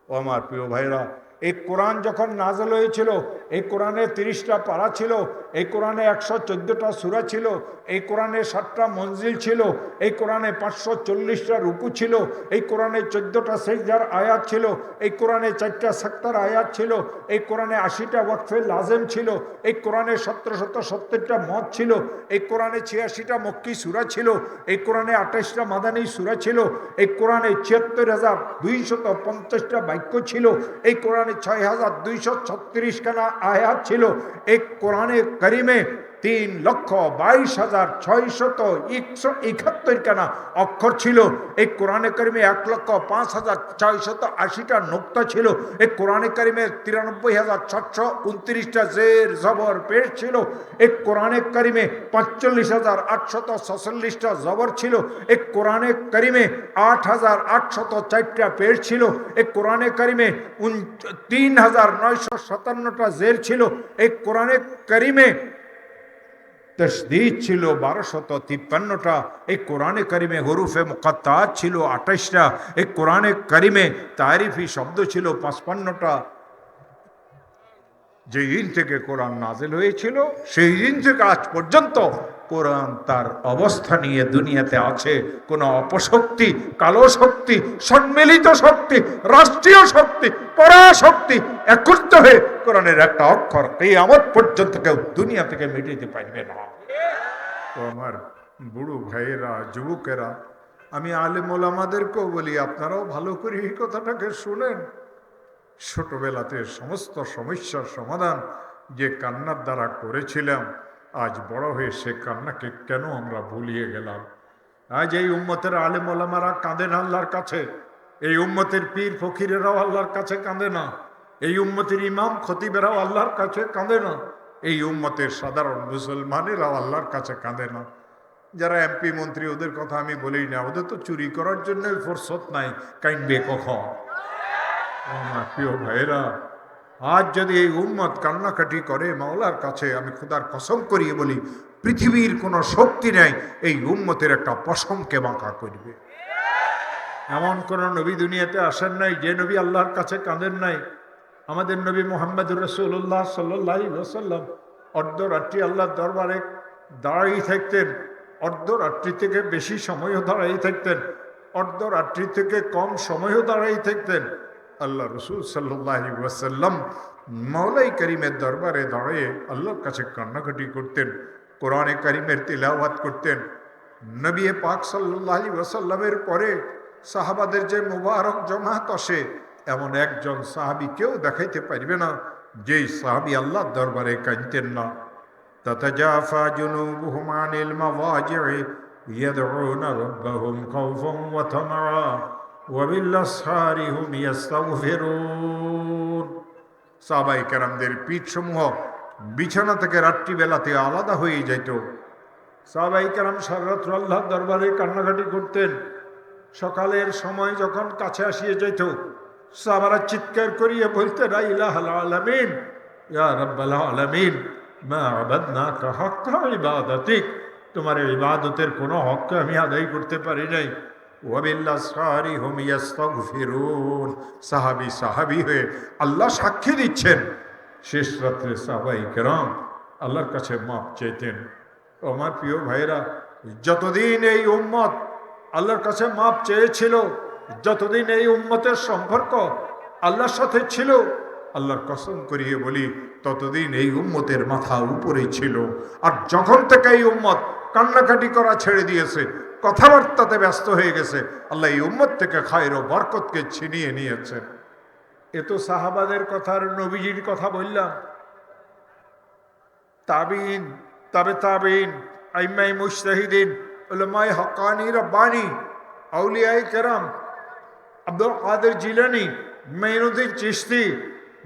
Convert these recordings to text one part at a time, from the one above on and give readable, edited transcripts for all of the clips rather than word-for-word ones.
ও আমার প্রিয় ভাইরা, এই কোরআন যখন নাজল হয়েছিল, এই কোরআনে 30টা পারা ছিল, এই কোরআনে 114টা সূরা ছিল, এই কোরআনে 7টা মঞ্জিল ছিল, এই কোরআনে 540টা রুকু ছিল, এই কোরআনে 14টা সেজদার আয়াত ছিল, এই কোরআনে 4টা সাক্তার আয়াত ছিল, এই কোরআনে 80টা ওয়াকফে লাজেম ছিল, এই কোরআনে 1770টা মত ছিল, এই কোরআনে 86টা মক্কি সূরা ছিল, এই কোরআনে 28টা মাদানী সূরা ছিল, এই কোরআনে 76,250টা বাক্য ছিল, এই কোরআনে 6,236 খানা আয়াত ছিল, এই কোরআনে কারিমে 3,22,671 খানা অক্ষর ছিল, এই কোরআনে কারিমে 1,05,680টা নুক্তা ছিল, এই কোরআনে কারিমে 93,729টা জের জবর পেশ ছিল, এই কোরআনে কারিমে 45,846টা জবর ছিল, এই কোরআনে কারিমে 8,804টা পেশ ছিল, এই কোরআনে কারিমে 3,957টা জের ছিল, এই কোরআনে কারিমে তসদীদ ছিল 1253টা, এই কোরআনে কারিমে হরুফে মুকাত্তাত ছিল 28টা, এই কোরআনে কারিমে তারিফি শব্দ ছিল 55টা। যেই দিন থেকে কোরআন নাজিল হয়েছিল সেই দিন থেকে আজ পর্যন্ত কোরআন তার অবস্থা নিয়ে দুনিয়াতে আছে। কোনো অপশক্তি, কালো শক্তি, সম্মিলিত শক্তি, রাষ্ট্রীয় শক্তি, পরাশক্তি একত্রিত হয়ে কোরআনের একটা অক্ষর কিয়ামত পর্যন্ত কেউ দুনিয়া থেকে মিটাইতে পারবে না। ও আমার বুড়ো ভাইয়েরা, যুবকেরা, আমি আলেম ওলামাদেরকেও বলি, আপনারাও ভালো করে এই কথাটাকে শুনেন। ছোটবেলাতে সমস্ত সমস্যার সমাধান যে কান্নার দ্বারা করেছিলাম, আজ বড় হয়ে সে কান্নাকে কেন আমরা ভুলিয়ে গেলাম? আজ এই উম্মতের আলেম ওলামারা কাঁদেন আল্লাহর কাছে, এই উম্মতের পীর ফকিরেরাও আল্লাহর কাছে কাঁদে না, এই উম্মতের ইমাম খতিবেরাও আল্লাহর কাছে কাঁদে না, এই উম্মতের সাধারণ মুসলমানেরাও আল্লাহর কাছে কাঁদে না। যারা এমপি মন্ত্রী, ওদের কথা আমি বলি না, ওদের তো চুরি করার জন্য ফুরসত নাই, কাইনবে কখন? আমার প্রিয় ভাইয়েরা, আজ যদি এই উম্মত কান্নাকাটি করে মাওলার কাছে, আমি খোদার কসম করিয়ে বলি, পৃথিবীর কোনো শক্তি নেই এই উম্মতের একটা পশমকে বাঁকা করবে। এমন কোন নবী দুনিয়াতে আসেন নাই যে নবী আল্লাহর কাছে কাঁদেন নাই। আমাদের নবী মুহাম্মদুর রাসূলুল্লাহ সাল্লাল্লাহু আলাইহি ওয়াসাল্লাম অর্ধরাত্রি আল্লাহর দরবারে দাঁড়িয়ে থাকতেন, অর্ধরাত্রি থেকে বেশি সময়ও দাঁড়িয়ে থাকতেন, অর্ধরাত্রি থেকে কম সময়ও দাঁড়িয়ে থাকতেন। আল্লাহ রসুল সাল্লাল্লাহু আলাইহি ওয়াসাল্লাম মাওলাই করিমের দরবারে দাঁড়িয়ে আল্লাহর কাছে কান্নাকাটি করতেন, কোরআনে কারিমের তিলাওয়াত করতেন। নবী পাক সাল্লাল্লাহু আলাইহি ওয়াসাল্লামের পরে সাহাবাদের যে মুবারক জামাত আসে, এমন একজন সাহাবী কেউ দেখাইতে পারবে না যেই সাহাবী আল্লাহর দরবারে কাঁদতেন না। তাতাজাফা জুনুবুহুম আনিল মাওয়াজি'i ইয়াদউনা রাব্বাহুম খাওফান ওয়া তামাআ ওয়া বিল-আসহারি হুম ইস্তাগফিরুন। সাহাবায়ে কেরামদের পিঠসমূহ বিছানা থেকে রাত্রিবেলাতে আলাদা হয়ে যাইত। সাহাবায়ে কেরাম সারা রাত্র আল্লাহর দরবারে কান্নাকাটি করতেন। সকালের সময় যখন কাছে আসিয়ে যেত, সাহাবারা চিৎকার করিয়ে বলতেন, লা ইলাহাল আলামিন ইয়া রাব্বাল আলামিন মা আবাদনাকা হাক্কা ইবাদাতিক, তোমার ইবাদতের কোনো হককে আমি আদায় করতে পারি নাই। ওয়া বিল-আসহারি হুম ইস্তাগফিরুন। সাহাবী সাহাবী হয়ে আল্লাহ সাক্ষী দিচ্ছেন, শেষ রাত্রে সাহাবায়ে কেরাম আল্লাহর কাছে মাপ চাইতেন। আমার প্রিয় ভাইরা, যতদিন এই উম্মত আল্লাহর কাছে মাপ চেয়েছিল, যতদিন এই উম্মতের সম্পর্ক আল্লাহর সাথে ছিল, আল্লাহর কসম করিয়ে বলি, ততদিন এই উম্মতের মাথা উপরে ছিল। আর যখন থেকে এই উম্মত কান্নাকাটি করা ছেড়ে দিয়েছে, কথাবার্তাতে ব্যস্ত হয়ে গেছে, আল্লাহ এই উম্মত থেকে খায়ের ও বরকতকে ছিনিয়ে নিয়েছেন। এ তো সাহাবাদের কথার, নবীজির কথা বললাম। তাবিন, তাবে তাবিন, আইম্মায়ে মুজতাহিদিন, উলামায়ে হক্কানি রব্বানি, আউলিয়ায়ে কেরাম, আব্দুল কাদের জিলানী, মাইনুদ্দিন চিশতি,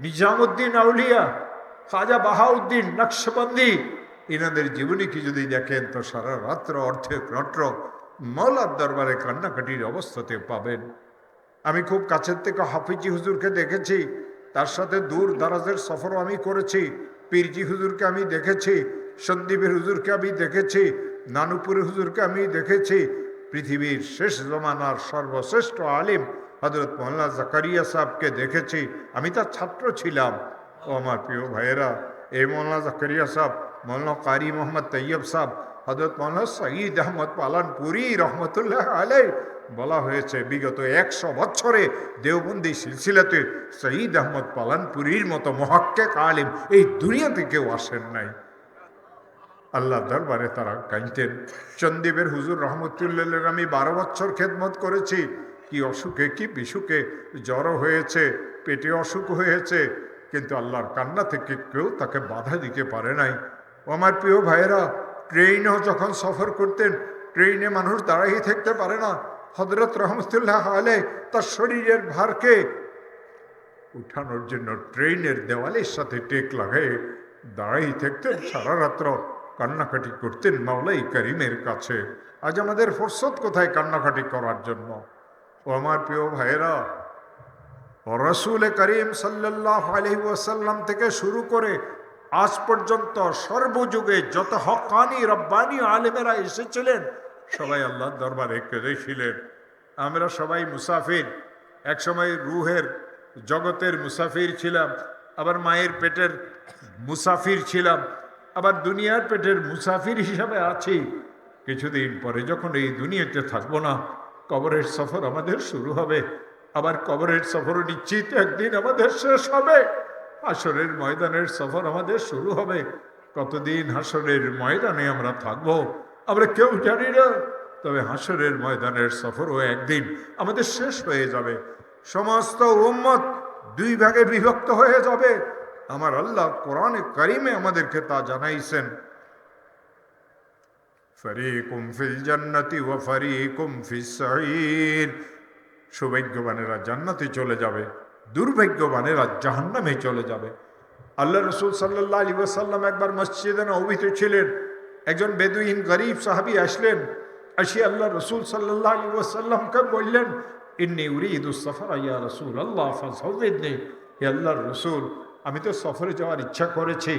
নিজামুদ্দিন আউলিয়া, খাজা বাহাউদ্দিন নকশবন্দি, এনাদের জীবনী কি যদি দেখেন তো সারা রাত্র অর্ধেক রাত্র মাওলার দরবারে কান্নাকাটির অবস্থাতে পাবেন। আমি খুব কাছের থেকে হাফিজি হুজুরকে দেখেছি, তার সাথে দূর দারাজের সফরও আমি করেছি। পীরজি হুজুরকে আমি দেখেছি, সন্দীপের হুজুরকে আমি দেখেছি, নানুপুরের হুজুরকে আমি দেখেছি। পৃথিবীর শেষ জমানার সর্বশ্রেষ্ঠ আলিম হযরত মৌলানা জাকারিয়া সাহেবকে দেখেছি, আমি তার ছাত্র ছিলাম। ও আমার প্রিয় ভাইয়েরা, এই মৌলানা জাকারিয়া সাহেব, মৌলানা কারি মোহাম্মদ তৈয়ব সাহেব, হযরত মৌলানা সঈদ আহমদ পালানপুরি রহমতুল্লাহ আলাইহি, বলা হয়েছে বিগত 100 বছরে দেওবন্দি সিলসিলাতে সঈদ আহমদ পালানপুরির মতো মুহাক্কিক আলিম এই দুনিয়াতে কেউ আসেন নাই। আল্লাহ দরবারে তারা কাঁদতেন। চন্দ্বীপের হুজুর রহমতুল্লাহ, আমি 12 বছর খেদমত করেছি। কি অসুখে কি বিসুখে জ্বর হয়েছে, পেটে অসুখ হয়েছে, কিন্তু আল্লাহর কান্না থেকে কেউ তাকে বাধা দিতে পারে নাই। ও আমার প্রিয় ভাইয়েরা, ট্রেনেও যখন সফর করতেন, ট্রেনে মানুষ দাঁড়াই থাকতে পারে না। হযরত রহমতুল্লাহ আলাইহি তার শরীরের ভারকে উঠানোর জন্য ট্রেনের দেওয়ালের সাথে টেক লাগাই দাঁড়াই থাকতেন, সারা রাত্র কান্নাকাটি করতেন মাওলাই করিমের কাছে। আজ আমাদের ফুরসত কোথায় কান্নাকাটি করার জন্য? ও আমার প্রিয় ভাইয়েরা, রাসূল করিম সাল্লাল্লাহু আলাইহি ওয়াসাল্লাম থেকে শুরু করে আজ পর্যন্ত সর্বযুগে যত হক্কানি রব্বানি আলেমেরা এসেছিলেন, সবাই আল্লাহর দরবারে কেঁদেছিলেন। আমরা সবাই মুসাফির, একসময় রুহের জগতের মুসাফির ছিলাম, আবার মায়ের পেটের মুসাফির ছিলাম, আবার দুনিয়ার পেটের মুসাফির হিসাবে আছি। কিছুদিন পরে যখন এই দুনিয়াতে থাকবো না, কবরের সফর আমাদের শুরু হবে। আবার কবরের সফর নিশ্চিত একদিন আমাদের শেষ হবে। হাসরের ময়দানের সফর আমাদের শুরু হবে। কতদিন হাসরের ময়দানে আমরা থাকবো আমরা কেউ জানি না, তবে হাসরের ময়দানের সফরও একদিন আমাদের শেষ হয়ে যাবে। সমস্ত উম্মত 2 ভাগে বিভক্ত হয়ে যাবে। আমার আল্লাহ কোরআনে কারিমে আমাদেরকে তা জানাইছেন, ফারীকুম ফিল জান্নাতি ওয়া ফারীকুম ফিস সাঈর। সৌভাগ্যবানেরা জান্নাতে চলে যাবে, দুর্ভাগ্যবানেরা জাহান্নামে চলে যাবে। আল্লাহ রসুল সাল্লাল্লাহু আলাইহি ওয়াসাল্লাম একবার মসজিদে নববীতে ছিলেন। একজন বেদুইন গরিব সাহাবী আসলেন। আসি আল্লাহ রসুল সাল্লাল্লাহু আলাইহি ওয়াসাল্লামকে বললেন, ইন্নী উরিদুস সফরা ইয়া রাসূলুল্লাহ ফাযাওবিদনি। হে আল্লাহর রসুল, আমি তো সফরে যাওয়ার ইচ্ছা করেছি,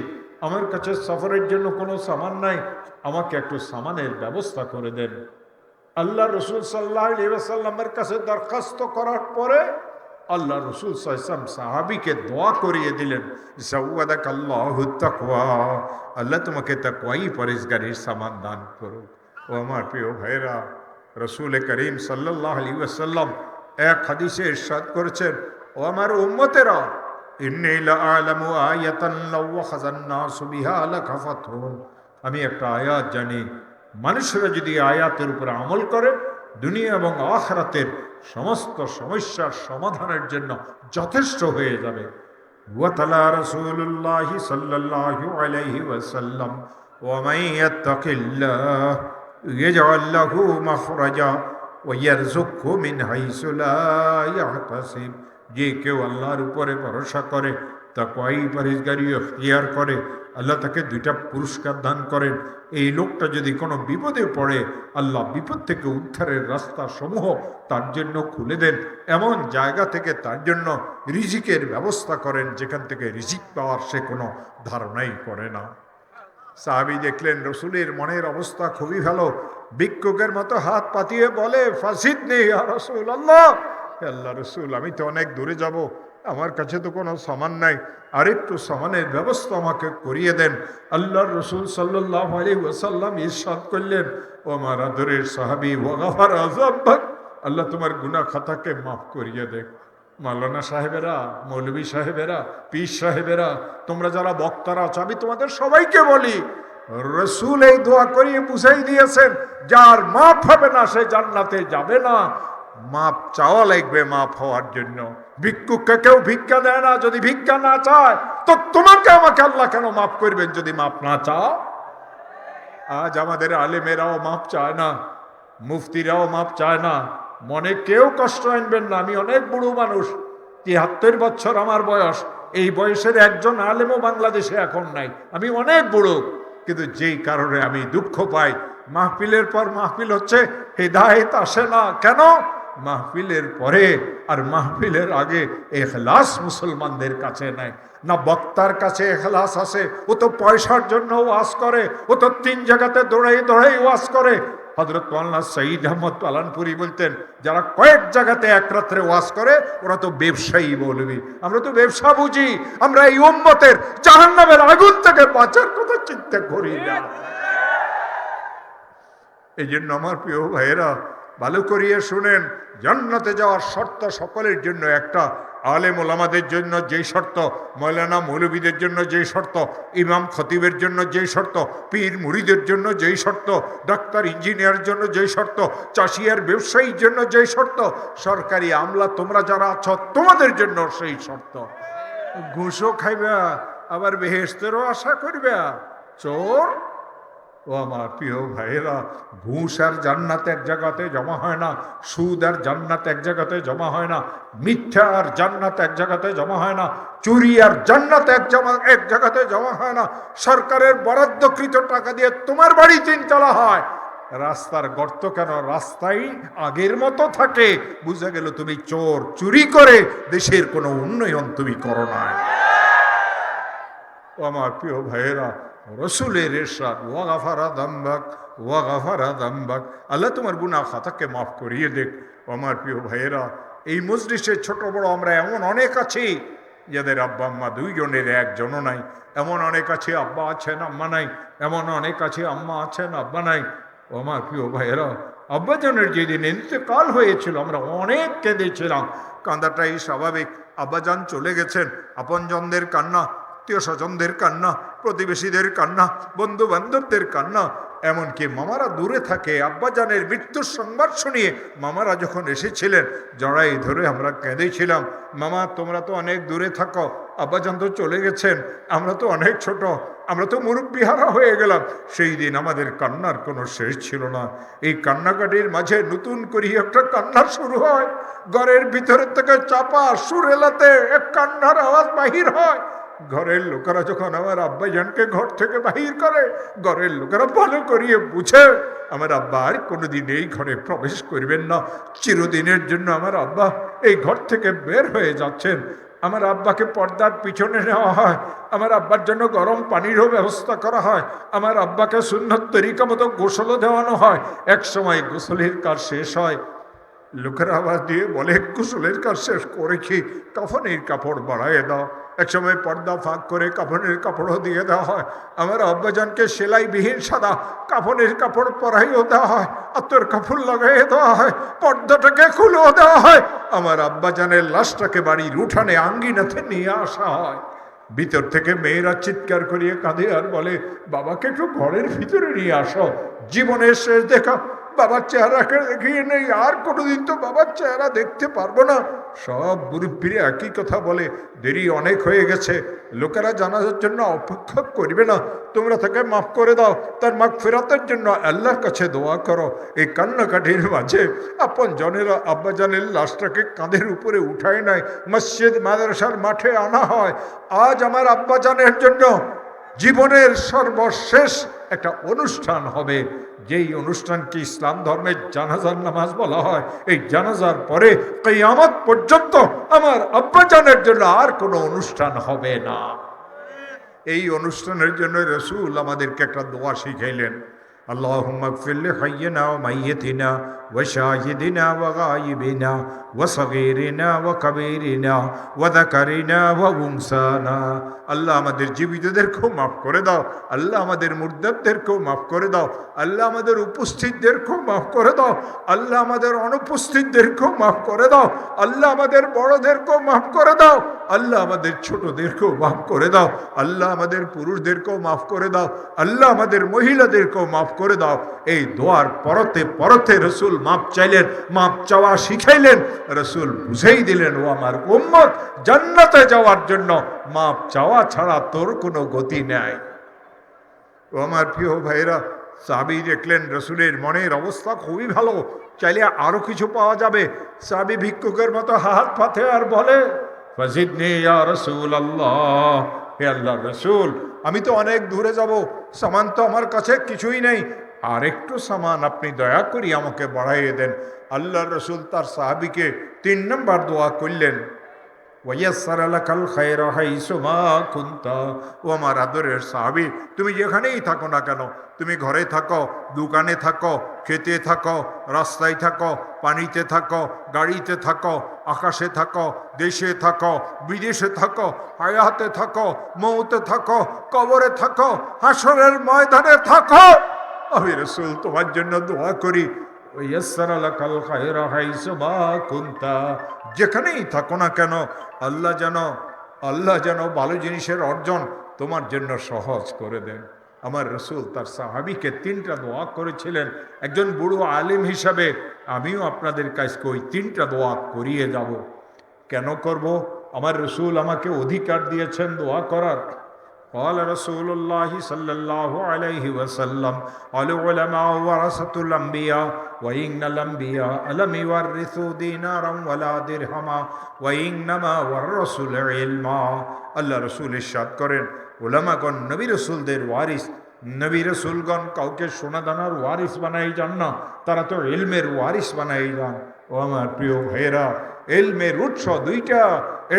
আমার কাছে সফরের জন্য কোনো সামান নাই, আমাকে একটু সামানের ব্যবস্থা করে দেন। আল্লাহ রসুল সাল্লাল্লাহু আলাইহি ওয়াসাল্লামের কাছে দরখাস্ত করার পরে আল্লাহ রসুল সাল্লাল্লাহু আলাইহি ওয়াসাল্লাম সাহাবীকে দোয়া করিয়ে দিলেন, যাওয়াদাকাল্লাহু তাকওয়া, আল্লাহ তোমাকে তাকওয়াই পরহেজগারির সামান দান করুক। ও আমার প্রিয় ভাইরা, রসুল করিম সাল্লাল্লাহু আলাইহি ওয়াসাল্লাম এক হাদিসে ইরশাদ করেছেন, ও আমার উম্মতেরা, ইন্নী লাআলামু আয়াতান লাউ খাযান নাসু বিহা লাকাফাতুন। আমি একটা আয়াত জানি, মানুষরা যদি আয়াতের উপর আমল করে, দুনিয়া এবং আখিরাতের সমস্ত সমস্যার সমাধানের জন্য যথেষ্ট হয়ে যাবে। ওয়া তালা রাসূলুল্লাহ সাল্লাল্লাহু আলাইহি ওয়াসাল্লাম, ওয়া মান ইয়াত্তাকিল্লাহ ইয়াজআল লাহু মাখরাজা ওয়া ইয়ারযুকহু মিন হাইসু লা ইয়াহতাসিব। যে কেউ আল্লাহর উপরে ভরসা করে, তাকওয়াই পরহেজগারি ইখতিয়ার করে, আল্লাহ তাকে 2টা পুরস্কার দান করেন। এই লোকটা যদি কোনো বিপদে পড়ে, আল্লাহ বিপদ থেকে উদ্ধারের রাস্তা সমূহ তার জন্য খুলে দেন। এমন জায়গা থেকে তার জন্য রিজিকের ব্যবস্থা করেন যেখান থেকে রিজিক পাওয়ার সে কোনো ধারণাই করে না। সাহাবী দেখলেন রসুলের মনের অবস্থা খুবই ভালো, ভিক্ষুকের মতো হাত পাতিয়ে বলে, ফাসিদনি ইয়া রাসূলুল্লাহ। আল্লাহ রসুল, আমি তো অনেক দূরে যাব, আমার কাছে তো কোনো সামান নাই, আরেকটু সামানের ব্যবস্থা আমাকে করিয়ে দেন। আল্লাহর রসুল সাল্লাল্লাহু আলাইহি ওয়াসাল্লাম ইরশাদ করলেন, ও আমার আদরের সাহাবী, ওয়া গাফারা যামবাক, আল্লাহ তোমার গুনাহ খাতাকে মাফ করিয়ে দেন। মাওলানা সাহেবেরা, মৌলভী সাহেবেরা, পীর সাহেবেরা, তোমরা যারা বক্তারা আছো, আমি তোমাদের সবাইকে বলি, রসুল এই দোয়া করিয়ে বুঝাই দিয়েছেন, যার মাফ হবে না সে জান্নাতে যাবে না। মাপ চাওয়া লাগবে মাপ হওয়ার জন্য। ভিক্ষুককে কেউ ভিক্ষা দেয় না যদি ভিক্ষা না চায়, তো তোমাকে আমাকে আল্লাহ কেন মাফ করবেন যদি মাপ না চাও? আজ আমাদের আলেমেরাও মাপ চায় না, মুফতিরাও মাপ চায় না। মনে কেউ কষ্ট আনবেন না, আমি অনেক বুড়ো মানুষ, 73 বছর আমার বয়স। এই বয়সের একজন আলেমও বাংলাদেশে এখন নাই, আমি অনেক বুড়ো। কিন্তু যেই কারণে আমি দুঃখ পাই, মাহফিলের পর মাহফিল হচ্ছে, হিদায়াত আসে না। কেন? মাহফিলের পরে আর মাহফিলের আগে ইখলাস মুসলমানদের কাছে নাই। না বক্তার কাছে ইখলাস আছে, ও তো পয়সার জন্য ওয়াজ করে, ও তো 3 জায়গাতে দৌড়াই দৌড়াই ওয়াজ করে। হযরত মাওলানা সঈদ আহমদ পালানপুরি বলতেন, যারা কয়েক জায়গাতে এক রাত্রে ওয়াজ করে ওরা তো ব্যবসায়ী বলবি। আমরা তো ব্যবসা বুঝি, আমরা এই উম্মতের জাহান্নামের আগুন থেকে বাঁচার কথা চিন্তা করি না। এই জন্য আমার প্রিয় ভাইয়েরা ভালো করিয়ে শুনেন, জান্নাতে যাওয়ার শর্ত সকলের জন্য একটা। আলেম ওলামাদের জন্য যেই শর্ত, মৌলানা মৌলবীদের জন্য যেই শর্ত, ইমাম খতিবের জন্য যেই শর্ত, পীর মুরিদের জন্য যেই শর্ত, ডাক্তার ইঞ্জিনিয়ারের জন্য যেই শর্ত, চাষি আর ব্যবসায়ীর জন্য যেই শর্ত, সরকারি আমলা তোমরা যারা আছো তোমাদের জন্য সেই শর্ত। ঘুষও খাইবা আবার বেহেশতেরও আশা করবে। চোর ও আমার প্রিয় ভাইয়েরা, ঘুষ আর জান্নাত এক জায়গাতে জমা হয় না, সুদ আর জান্নাত এক জায়গাতে জমা হয় না, মিথ্যা আর জান্নাত এক জায়গাতে জমা হয় না, চুরি আর জান্নাত এক জায়গাতে জমা হয় না। সরকারের বরাদ্দকৃত টাকা দিয়ে তোমার বাড়ি তিনতলা হয়, রাস্তার গর্ত কেন রাস্তাই আগের মতো থাকে, বুঝা গেল তুমি চোর। চুরি করে দেশের কোনো উন্নয়ন তুমি করো না। ও আমার প্রিয় ভাইয়েরা, রসুলের ইরশাদ ওয়াগাফারা দাম্বাক ওয়াগাফারা দাম্বাক, আল্লাহ তোমার গুনাহ খাতাকে মাফ করিয়ে দেখ। ও আমার প্রিয় ভাইয়েরা, এই মজলিসে ছোট বড় আমরা এমন অনেক আছি যাদের আব্বা আম্মা দুইজনের একজনও নাই, এমন অনেক আছে আব্বা আছেন আম্মা নাই, এমন অনেক আছে আম্মা আছেন আব্বা নাই। ও আমার প্রিয় ভাইয়েরা, আব্বাজানের যেদিন ইন্তেকাল হয়েছিল আমরা অনেক কেঁদেছিলাম। কাঁদাটাই স্বাভাবিক। আব্বাজান চলে গেছেন, আপনজনদের কান্না, আত্মীয় স্বজনদের কান্না, প্রতিবেশীদের কান্না, বন্ধু বান্ধবদের কান্না, এমনকি মামারা দূরে থাকে। আব্বাজানের মৃত্যুর সংবাদ শুনিয়ে মামারা যখন এসেছিলেন জড়াই ধরে আমরা কেঁদেছিলাম, মামা তোমরা তো অনেক দূরে থাকো, আব্বাজান তো চলে গেছেন, আমরা তো অনেক ছোট, আমরা তো মুরব্বিহারা হয়ে গেলাম। সেই দিন আমাদের কান্নার কোনো শেষ ছিল না। এই কান্নাকাটির মাঝে নতুন করে একটা কান্না শুরু হয়, ঘরের ভিতরের থেকে চাপা সুর এলাতে এক কান্নার আওয়াজ বাহির হয়। ঘরের লোকেরা যখন আমার আব্বাজানকে ঘর থেকে বাহির করে, ঘরের লোকেরা ভালো করিয়ে বুঝে আমার আব্বা আর কোনোদিন এই ঘরে প্রবেশ করবেন না, চিরদিনের জন্য আমার আব্বা এই ঘর থেকে বের হয়ে যাচ্ছেন। আমার আব্বাকে পর্দার পিছনে নেওয়া হয়, আমার আব্বার জন্য গরম পানিরও ব্যবস্থা করা হয়, আমার আব্বাকে সুন্নত তরিকা মতো গোসলও দেওয়ানো হয়। এক সময় গোসলের কাজ শেষ হয়, লোকেরা আওয়াজ দিয়ে বলে গোসলের কাজ শেষ করেছি, কাফনের কাপড় বাড়াইয়ে দাও। এক সময় পর্দা ফাঁক করে কাফনের কাপড়ও দিয়ে দেওয়া হয়। আমার আব্বাজানকে সেলাইবিহীন সাদা কাফনের কাপড় পরাইও দেওয়া হয়, আতর কাপড় লাগাইয়ে দেওয়া হয়, পর্দাটাকে খুলেও দেওয়া হয়। আমার আব্বাজানের লাশটাকে বাড়ির উঠানে আঙ্গিনাতে নিয়ে আসা হয়। ভিতর থেকে মেয়েরা চিৎকার করিয়ে কাঁদে আর বলে, বাবাকে একটু ঘরের ভিতরে নিয়ে আসো, জীবনের শেষ দেখা বাবার চেহারাকে দেখিয়ে নেই, আর কোনোদিন তো বাবার চেহারা দেখতে পারবো না। সব মুরব্বিরা একই কথা বলে, দেরি অনেক হয়ে গেছে, লোকেরা জানাজার জন্য অপেক্ষা করবে না, তোমরা তাকে মাফ করে দাও, তার মাগফিরাতের জন্য আল্লাহর কাছে দোয়া করো। এই কান্নাকাটির মাঝে আপন জনেরা আব্বাজানের লাশটাকে কাঁধের উপরে উঠায় নেয়, মসজিদ মাদ্রাসার মাঠে আনা হয়। আজ আমার আব্বাজানের জন্য জীবনের সর্বশেষ একটা অনুষ্ঠান হবে, যেই অনুষ্ঠানটি ইসলাম ধর্মের জানাজার নামাজ বলা হয়। এই জানাজার পরে কিয়ামত পর্যন্ত আমার আব্বাজানের জন্য আর কোনো অনুষ্ঠান হবে না। এই অনুষ্ঠানের জন্য রাসূল আমাদেরকে একটা দোয়া শিখাইলেন, আল্লাহুম্মা গফির লিহাইয়িনা ওয়া মাইয়িতিনা ওয়া শাহিদিনা ওয়া গায়িবিনা ওয়া সগীরিনা ওয়া কাবীরিনা ওয়া যাকারিনা ওয়া উনসানা। আল্লাহ আমাদের জীবিতদেরকেও মাফ করে দাও, আল্লাহ আমাদের মুর্দাদেরকেও মাফ করে দাও, আল্লাহ আমাদের উপস্থিতদেরকেও মাফ করে দাও, আল্লাহ আমাদের অনুপস্থিতদেরকেও মাফ করে দাও, আল্লাহ আমাদের বড়দেরকেও মাফ করে দাও, আল্লাহ আমাদের ছোটদেরকেও মাফ করে দাও, আল্লাহ আমাদের পুরুষদেরকেও মাফ করে দাও, আল্লাহ আমাদের মহিলাদেরকেও মাফ করে দাও। এই দোয়ার পরতে পরতে রসুল মাপ চাইলেন, মাপ চাওয়া শিখাইলেন। রসুল বুঝেই দিলেন, ও আমার উম্মত, জান্নাতে যাওয়ার জন্য মাপ চাওয়া ছাড়া তোর কোনো গতি নেই। ও আমার প্রিয় ভাইরা, সাহাবী দেখলেন রসুলের মনের অবস্থা খুবই ভালো, চাইলে আরো কিছু পাওয়া যাবে। সাহাবী ভিক্ষুকের মতো হাত পাতে আর বলে, ফাজিদনি ইয়া রাসূলুল্লাহ, হে আল্লাহর রাসূল, আমি তো অনেক দূরে যাব, সামান তো আমার কাছে কিছুই নেই, আর একটু সামান আপনি দয়া করি আমাকে বাড়াইয়ে দেন। আল্লাহর রাসূল তার সাহাবীকে 3 নম্বর দোয়া করলেন, ওয়াইয়াসসারা লাকাল খায়রা হাইসু মা কুনতা। ও আমার আদরের সাহাবী, তুমি যেখানেই থাকো না কেন, তুমি ঘরে থাকো, দোকানে থাকো, খেতে থাকো, রাস্তায় থাকো, পানিতে থাকো, গাড়িতে থাকো, আকাশে থাকো, দেশে থাকো, বিদেশে থাকো, হায়াতে থাকো, মৌতে থাকো, কবরে থাকো, হাসরের ময়দানে থাকো, আমি রাসূল তোমার জন্য দোয়া করি। ওয়াইয়াসসারা লাকাল খায়রা হাইসু মা কুনতা। যেখানেই থাকো না কেন, আল্লাহ যেন ভালো জিনিসের অর্জন তোমার জন্য সহজ করে দেন। আমার রসুল তার সাহাবীকে 3টা দোয়া করেছিলেন। একজন বুড়ো আলিম হিসাবে আমিও আপনাদের কাছকে ওই 3টা দোয়া করিয়ে যাব। কেন করব? আমার রসুল আমাকে অধিকার দিয়েছেন দোয়া করার। قال رسول الله صلى الله عليه وسلم العلماء ورثة الأنبياء وإن الأنبياء لم يورثوا دينارا ولا درهما وإنما ورثوا العلم। আল্লাহ রসুল ইরশাদ করেন, উলামাগণ নবী রসুলদের ওয়ারিস। নবী রসুলগণ কাউকে সোনা দানার ওয়ারিস বানাই যান না, তারা তো ইলমের ওয়ারিস বানাই যান। ও আমার প্রিয় ভাইয়েরা, ইলমের উৎস দুইটা,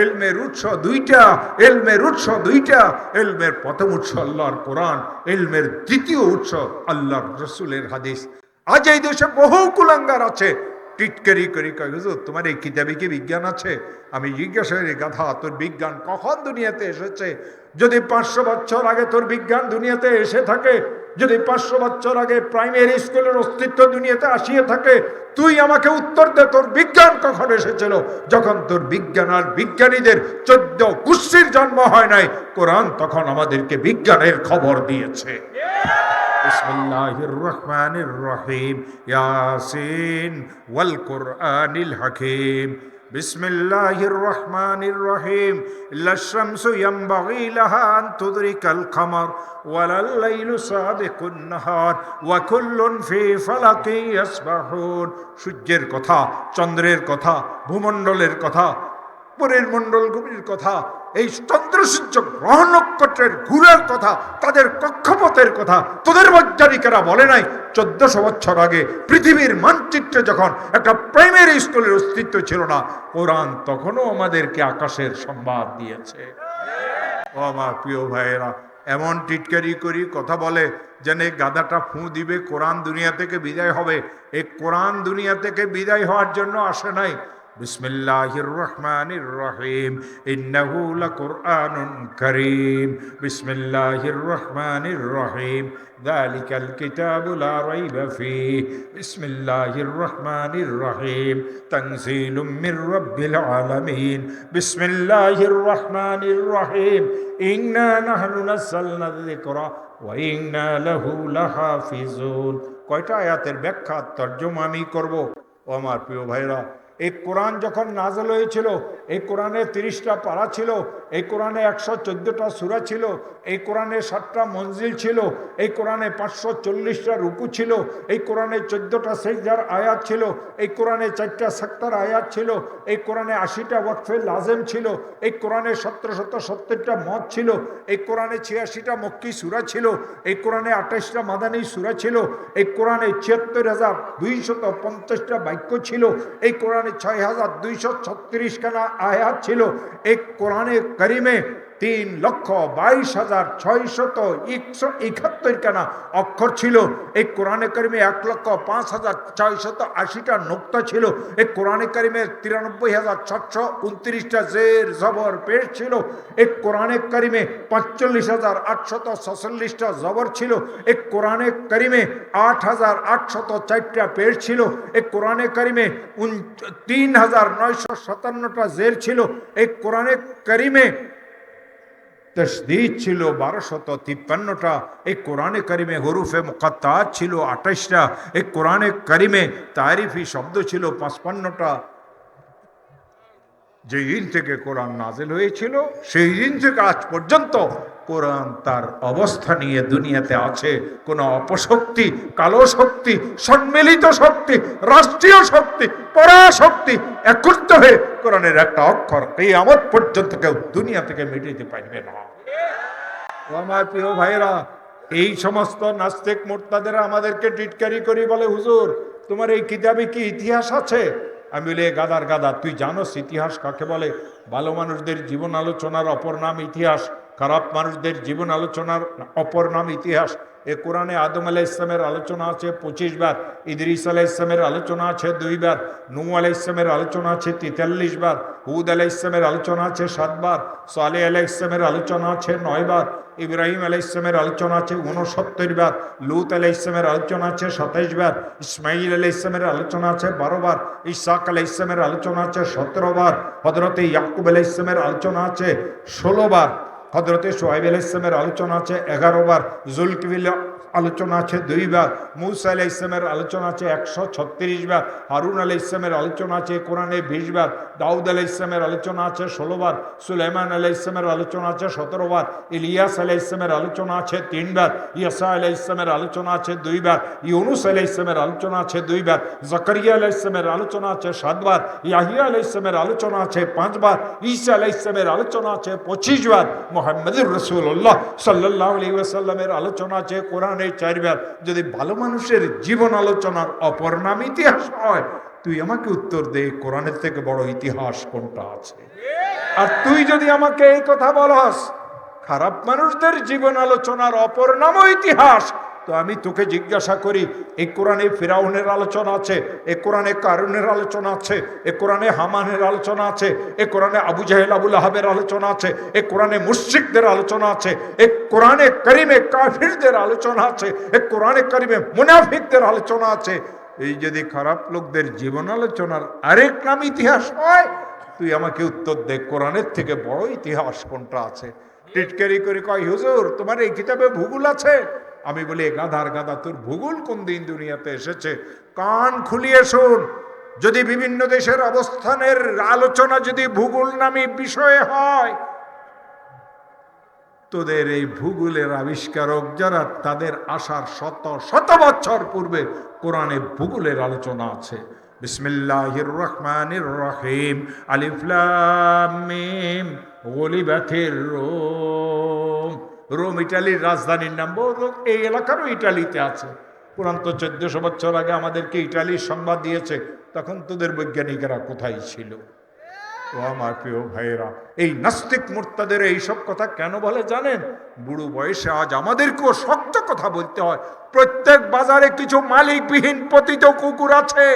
ইলমের উৎস দুইটা, ইলমের উৎস দুইটা। ইলমের প্রথম উৎস আল্লাহর কোরআন, ইলমের দ্বিতীয় উৎস আল্লাহর রসুলের হাদিস। আজ এই দেশে বহু কুলাঙ্গার আছে, টিটকারি করি কয়, হুজুর তোমার এই কিতাবে কি বিজ্ঞান আছে? আমি জিজ্ঞাসা করি, গাধা তোর বিজ্ঞান কখন দুনিয়াতে এসেছে? যদি 500 বছর আগে তোর বিজ্ঞান দুনিয়াতে এসে থাকে, যদি 500 বছর আগে প্রাইমারি স্কুলের অস্তিত্ব দুনিয়াতে আসিয়ে থাকে, তুই আমাকে উত্তর দে, তোর বিজ্ঞান কখন এসেছিল? যখন তোর বিজ্ঞান আর বিজ্ঞানীদের 14 গোষ্ঠীর জন্ম হয় নাই, কোরআন তখন আমাদেরকে বিজ্ঞানের খবর দিয়েছে। বিসমিল্লাহির রহমানির রহিম, ইয়াসিন ওয়াল কুরআনিল হাকিম। বিসমিল্লাহির রহমানির রহিম, লাশ-শামসু ইয়ানবাগি লাহা আন তুদরিকাল কামার ওয়ালাল লাইলু সাবিকুন নাহার ওয়া কুল্লুন ফি ফালাকিন ইয়াসবাহুন। সূর্যের কথা, চন্দ্রের কথা, ভূমণ্ডলের কথা, পরের মণ্ডলগুলির কথা, এই চন্দ্র সূর্য গ্রহ নক্ষত্রের ঘুরের কথা, তাদের কক্ষপথের কথা তোদের বৈজ্ঞানিকেরা বলে নাই? 1400 বছর আগে পৃথিবীর মানচিত্রে যখন একটা প্রাইমারি স্কুলের অস্তিত্ব ছিল না, কোরআন তখনও আমাদেরকে আকাশের সংবাদ দিয়েছে। ও আমার প্রিয় ভাইয়েরা, এমন টিটকারি করি কথা বলে যেন এই গাধাটা ফু দিবে, কোরআন দুনিয়া থেকে বিদায় হবে। এই কোরআন দুনিয়া থেকে বিদায় হওয়ার জন্য আসে নাই। বিসমিল্লাহির রহমানির রহিম, ইন্নাহু লাকুরআনুন কারীম। বিসমিল্লাহির রহমানির রহিম, যালিকাল কিতাবু লা রাইবা ফীহি। বিসমিল্লাহির রহমানির রহিম, তানজিলুম মির রাব্বিল আলামিন। বিসমিল্লাহির রহমানির রহিম, ইন্না নাহনু নাযালনা যিকরা ওয়া ইন্না লাহু লাহাফিজুন। কয়টা আয়াতের ব্যাখ্যা তরজমা আমি করব। ও আমার প্রিয় ভাইরা, এই কোরআন যখন নাযিল হয়েছিল, এই কোরআনে 30টা পারা ছিল, এই কোরআনে 114টা সূরা ছিল, এই কোরআনে 7টা মঞ্জিল ছিল, এই কোরআনে 540টা রুকু ছিল, এই কোরআনে 14টা সিজদার আয়াত ছিল, এই কোরআনে 4টা সাক্তার আয়াত ছিল, এই কোরআনে 80টা ওয়াকফে লাজেম ছিল, এই কোরআনে 1770টা মত ছিল, এই কোরআনে 86টা মক্কি সূরা ছিল, এই কোরআনে 28টা মাদানী সূরা ছিল, এই কোরআনে 74250টা বাক্য ছিল, এই কোরআনে 6236 খানা আয়াত ছিল, এই কোরআনে কারিমে 3,22,671 খানা অক্ষর ছিল, এই কোরআনে কারিমে 1,05,680টা নুকতা ছিল, এই কোরআনে কারিমে 93,729টা জের জবর পেশ ছিল, এই কোরআনে কারিমে 45,846টা জবর ছিল, এই কোরআনে কারিমে 8,804টা পেশ ছিল, এই কোরআনে কারিমে 3,957টা জের ছিল, এই কোরআনে কারিমে তসদীদ ছিল 1253টা, এই কোরআনে কারিমে হরুফে মুকাত্তাআত ছিল 28টা, এই কোরআনে কারিমে তারিফি শব্দ ছিল 55টা। যেই দিন থেকে কোরআন নাজিল হয়েছিল সেই দিন থেকে আজ পর্যন্ত কোরআন তার অবস্থা নিয়ে দুনিয়াতে আছে। কোনো অপশক্তি, কালো শক্তি, সম্মিলিত শক্তি, রাষ্ট্রীয় শক্তি, পরাশক্তি একত্রিত হয়ে কোরআনের একটা অক্ষর কিয়ামত পর্যন্ত কেউ দুনিয়া থেকে মিটাইতে পারবে না। ও আমার প্রিয় ভাইরা, এই সমস্ত নাস্তিক মুরতাদেরা আমাদেরকে টিটকারি করি বলে, হুজুর তোমার এই কিতাবে কি ইতিহাস আছে? আমি বলি, গাদার গাদা, তুই জানোস ইতিহাস কাকে বলে? ভালো মানুষদের জীবন আলোচনার অপর নাম ইতিহাস, খারাপ মানুষদের জীবন আলোচনার অপর নাম ইতিহাস। এ কোরআনে আদম আলাইহিস সালামের আলোচনা আছে 25 বার, ইদ্রিস আলাইহিস সালামের আলোচনা আছে 2 বার, নূহ আলাইহিস সালামের আলোচনা আছে 43 বার, হুদ আলাইহিস সালামের আলোচনা আছে 7 বার, সালেহ আলাইহিস সালামের আলোচনা আছে 9 বার, ইব্রাহিম আলাইহিস সালামের আলোচনা আছে 69 বার, লূত আলাইহিস সালামের আলোচনা আছে 27 বার, ইসমাঈল আলাইহিস সালামের আলোচনা আছে 12 বার, ইসহাক আলাইহিস সালামের আলোচনা আছে 17 বার, হযরতে ইয়াকুব আলাইহিস সালামের আলোচনা আছে 16 বার, হযরতে শুআয়ব আলাইহিস সালামের আলোচনা আছে 11 বার, জুলকিফিল আলোচনা আছে 2 বার, মূসা আলাইহিস সালামের আলোচনা আছে 136 বার, হারুন আলাইহিস সালামের আলোচনা আছে কোরআনে 20 বার, দাউদ আলাইহিস সালামের আলোচনা আছে 16 বার, সুলাইমান আলাইহিস সালামের আলোচনা আছে 17 বার, ইলিয়াস আলাইহিস সালামের আলোচনা আছে 3 বার, ইয়াসা আলাইহিস সালামের আলোচনা আছে 2 বার, ইউনুস আলাইহিস সালামের আলোচনা আছে 2 বার, জাকারিয়া আলাইহিস সালামের আলোচনা আছে 7 বার, ইয়াহিয়া আলাইহিস সালামের আলোচনা আছে 5 বার, ঈসা আলাইহিস সালামের আলোচনা আছে 25 বার, মুহাম্মদুর রাসূলুল্লাহ সাল্লাল্লাহু আলাইহি ওয়াসাল্লামের আলোচনা আছে কোরআনে 4 বার। যদি ভালো মানুষের জীবন আলোচনার অপর নাম ইতিহাস হয়, তুই আমাকে উত্তর দে, কোরআনের থেকে বড় ইতিহাস কোনটা আছে? আর তুই যদি আমাকে এই কথা বলস, খারাপ মানুষদের জীবন আলোচনার অপর নামও ইতিহাস, তো আমি তোকে জিজ্ঞাসা করি, এই কোরআনে ফিরাউনের আলোচনা আছে, এই কোরআনে কারুনের আলোচনা আছে, এই কোরআনে হামানের আলোচনা আছে, এই কোরআনে আবু জাহেল আবু লাহাবের আলোচনা আছে, এই কোরআনে মুশরিকদের আলোচনা আছে, এই কোরআনে কারিমে কাফিরদের আলোচনা আছে, এই কোরআনে কারিমে মুনাফিকদের আলোচনা আছে। এই যদি খারাপ লোকদের জীবন আলোচনার আরেক নাম ইতিহাস হয়, তুই আমাকে উত্তর দে, কোরআনের থেকে বড় ইতিহাস কোনটা আছে? টিটকারি করে কয়, হুজুর তোমার এই কিতাবে ভূগোল আছে। আমি বলি, গাধার গাধা, তোর ভূগোল কোন দিন দুনিয়াতে এসেছে? কান খুলিয়ে শোন, যদি বিভিন্ন দেশের অবস্থানের আলোচনা যদি ভূগোল নামী বিষয়ে হয়, তোদের এই ভূগোলের আবিষ্কারক যারা, তাদের আসার শত শত বছর পূর্বে কোরআনে ভূগোলের আলোচনা আছে। বিসমিল্লাহির রহমানির রহিম, আলিফ লাম মিম, গুলিবাতির রুম। রোম ইটালির রাজধানীর নাম, এই এলাকারও ইটালিতে আছে। পুরান তো 1400 বছর আগে আমাদেরকে ইটালির সংবাদ দিয়েছে, তখন তোদের বৈজ্ঞানিকেরা কোথায় ছিল? ও আমার প্রিয় ভাইয়েরা, এই নাস্তিক মুরতাদের এইসব কথা কেন বলে জানেন? বুড়ো বয়সে আজ আমাদেরকেও শক্ত কথা বলতে হয়। প্রত্যেক বাজারে কিছু মালিকবিহীন পতিত কুকুর আছে,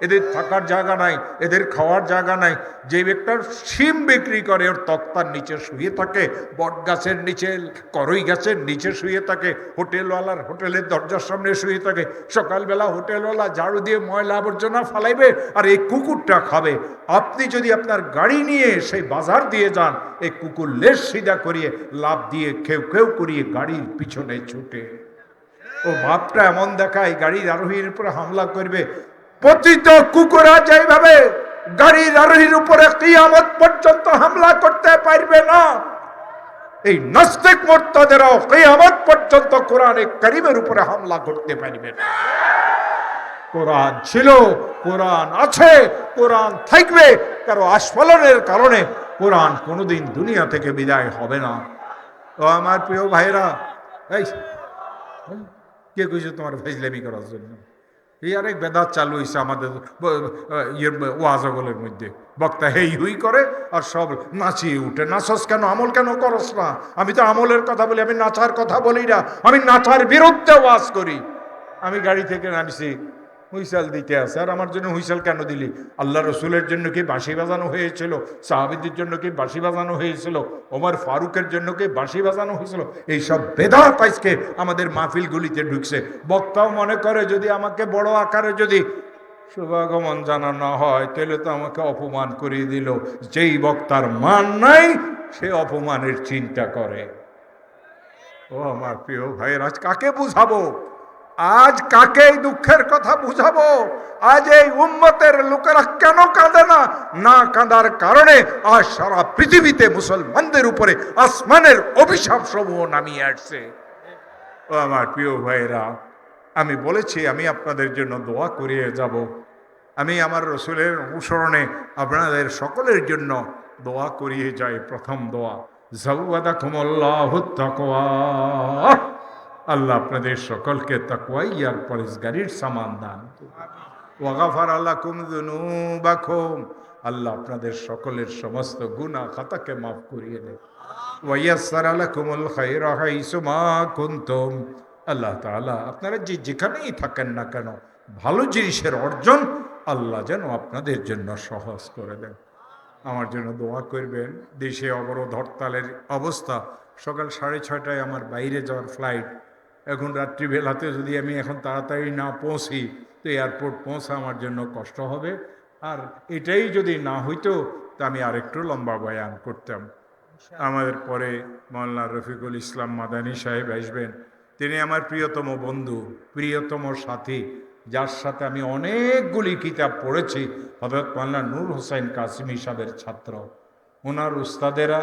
এদের থাকার জায়গা নাই, এদের খাওয়ার জায়গা নাই। যে ব্যক্তির শিম বিক্রি করে, ওর তক্তার নিচে শুয়ে থাকে, বট গাছের নিচে, করই গাছের নিচে শুয়ে থাকে, হোটেলওয়ালার হোটেলের দরজার সামনে শুয়ে থাকে। সকালবেলা হোটেলওয়ালা ঝাড়ু দিয়ে ময়লা আবর্জনা ফালাইবে, আর এই কুকুরটা খাবে। আপনি যদি আপনার গাড়ি নিয়ে সেই বাজার দিয়ে যান, এই কুকুর লেজ সিধা করিয়ে লাফ দিয়ে খেউ খেউ করিয়ে গাড়ির পিছনে ছুটে, ও ভাবটা এমন দেখায় গাড়ির আরোহীর উপরে হামলা করবে। পতিত কুকুরা যেভাবে গাড়ির আরোহীর উপরে কিয়ামত পর্যন্ত হামলা করতে পারবে না, এই নাস্তিক মুরতাদেরাও কিয়ামত পর্যন্ত কোরআনে কারীমের উপরে হামলা করতে পারবে না। কোরআন ছিল, কোরআন আছে, কোরআন থাকবে। কারো আস্ফলনের কারণে কোরআন কোনোদিন দুনিয়া থেকে বিদায় হবে না। তো আমার প্রিয় ভাইরা, এই কে কইছে তোমার ফাইজলামি করার জন্য? এই আরেক বেদাত চালু হয়েছে আমাদের ওয়াজগলের মধ্যে। বক্তা হেই হুই করে আর সব নাচিয়ে উঠে। নাচস কেন, আমল কেন করস না? আমি তো আমলের কথা বলি, আমি নাচার কথা বলি না, আমি নাচার বিরুদ্ধে ওয়াজ করি। আমি গাড়ি থেকে নামছি, হুইসাল দিতে আছে। আর আমার জন্য হুইসাল কেন দিলি? আল্লাহ রসুলের জন্য কি বাঁশি বাজানো হয়েছিল? সাহাবীদের জন্য কি বাঁশি বাজানো হয়েছিল? ওমর ফারুকের জন্য কি বাঁশি বাজানো হয়েছিল? এইসব বেদাত আজকে আমাদের মাহফিলগুলিতে ঢুকছে। বক্তাও মনে করে যদি আমাকে বড় আকারে যদি শুভাগমন জানানো হয়, তাহলে তো আমাকে অপমান করিয়ে দিল। যেই বক্তার মান নাই, সে অপমানের চিন্তা করে। ও আমার প্রিয় ভাইয়ের, আজ কাকে বুঝাবো? আজ কাকে এই দুঃখের কথা বুঝাবো? আজ এই উম্মতের লোকেরা কেন কাঁদে না? না কাঁদার কারণে আজ সারা পৃথিবীতে মুসলমানদের উপরে আসমানের অভিশাপ সমূহ নামিয়ে আসছে। ও আমার প্রিয় ভাইয়েরা, আমি বলেছি আমি আপনাদের জন্য দোয়া করিয়ে যাব। আমি আমার রসুলের অনুসরণে আপনাদের সকলের জন্য দোয়া করিয়ে যাই। প্রথম দোয়া, যাওয়াদাকুমুল্লাহুত তাকওয়া। আল্লাহ আপনাদের সকলকে তাকওয়াই আর পরেজগারির সামান দান করুন। ওয়া গাফারা লাকুম যুনুবাকুম, আল্লাহ আপনাদের সকলের সমস্ত গুনাহ খাতাকে মাফ করিয়ে দেন। ওয়া ইয়াসসারা লাকুমুল খায়রা হাইসু মা কুনতুম, আল্লাহ তাআলা আপনারা যেখানেই থাকেন না কেন ভালো জিনিসের অর্জন আল্লাহ যেন আপনাদের জন্য সহজ করে দেন। আমার জন্য দোয়া করবেন। দেশে অবরোধ হরতালের অবস্থা, সকাল 6:30টায় আমার বাইরে যাওয়ার ফ্লাইট। এখন রাত্রিবেলাতে যদি আমি এখন তাড়াতাড়ি না পৌঁছি তো এয়ারপোর্ট পৌঁছা আমার জন্য কষ্ট হবে। আর এটাই যদি না হইতো তা আমি আরেকটু লম্বা বয়ান করতাম। আমাদের পরে মাওলানা রফিকুল ইসলাম মাদানী সাহেব আসবেন। তিনি আমার প্রিয়তম বন্ধু, প্রিয়তম সাথী, যার সাথে আমি অনেকগুলি কিতাব পড়েছি। হযরত মাওলানা নূর হোসেন কাসিমি সাহেবের ছাত্র। ওনার উস্তাদেরা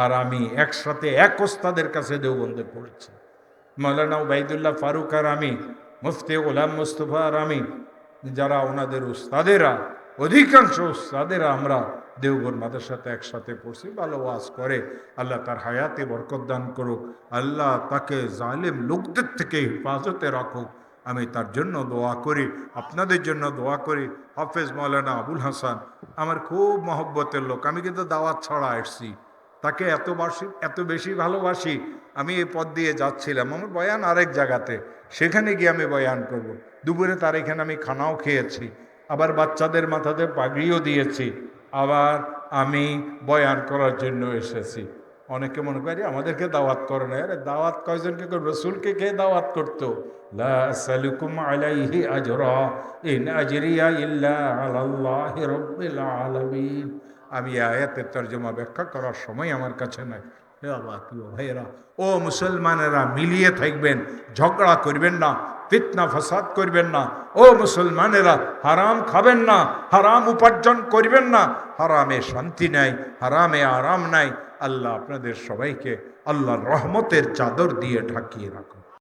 আর আমি একসাথে এক ওস্তাদের কাছে দেওবন্দে পড়েছি। মাওলানা উবাইদুল্লাহ ফারুক আর আমি, মুফতি গোলাম মুস্তফা আর আমি, যারা ওনাদের উস্তাদেরা, অধিকাংশ উস্তাদেরা আমরা দেওবন্দ মাদ্রাসাতে একসাথে পড়ছি। ভালো ওয়াজ করে, আল্লাহ তার হায়াতে বরকত দান করুক, আল্লাহ তাকে জালেম লোকদের থেকে হেফাজতে রাখুক। আমি তার জন্য দোয়া করি, আপনাদের জন্য দোয়া করি। হাফেজ মাওলানা আবুল হাসান আমার খুব মহব্বতের লোক। আমি কিন্তু দাওয়াত ছাড়া আসছি, তাকে এত বেশি ভালোবাসি। আমি এই পথ দিয়ে যাচ্ছিলাম, আমার বয়ান আরেক জায়গাতে, সেখানে গিয়ে আমি বয়ান করব। দুপুরে তার এখানে আমি খানাও খেয়েছি, আবার বাচ্চাদের মাথাতে পাগড়িও দিয়েছি, আবার আমি বয়ান করার জন্য এসেছি। অনেকে মনে করি আমাদেরকে দাওয়াত করে না। আরে দাওয়াত কয়জনকে করবে? রসুলকে কে দাওয়াত করতো? লা আসআলুকুম আলাইহি আজরা ইন আজরিয়া ইল্লা আলাল্লাহি রাব্বিল আলামিন। আমি আয়াতের তর্জমা ব্যাখ্যা করার সময় আমার কাছে নাই। হে আল্লাহ, প্রিয় ভাইয়েরা, ও মুসলমানেরা, মিলিয়ে থাকবেন, ঝগড়া করবেন না, ফিতনা ফাসাদ করবেন না। ও মুসলমানেরা, হারাম খাবেন না, হারাম উপার্জন করবেন না। হারামে শান্তি নাই, হারামে আরাম নাই। আল্লাহ আপনাদের সবাইকে আল্লাহর রহমতের চাদর দিয়ে ঢাকিয়ে রাখুন।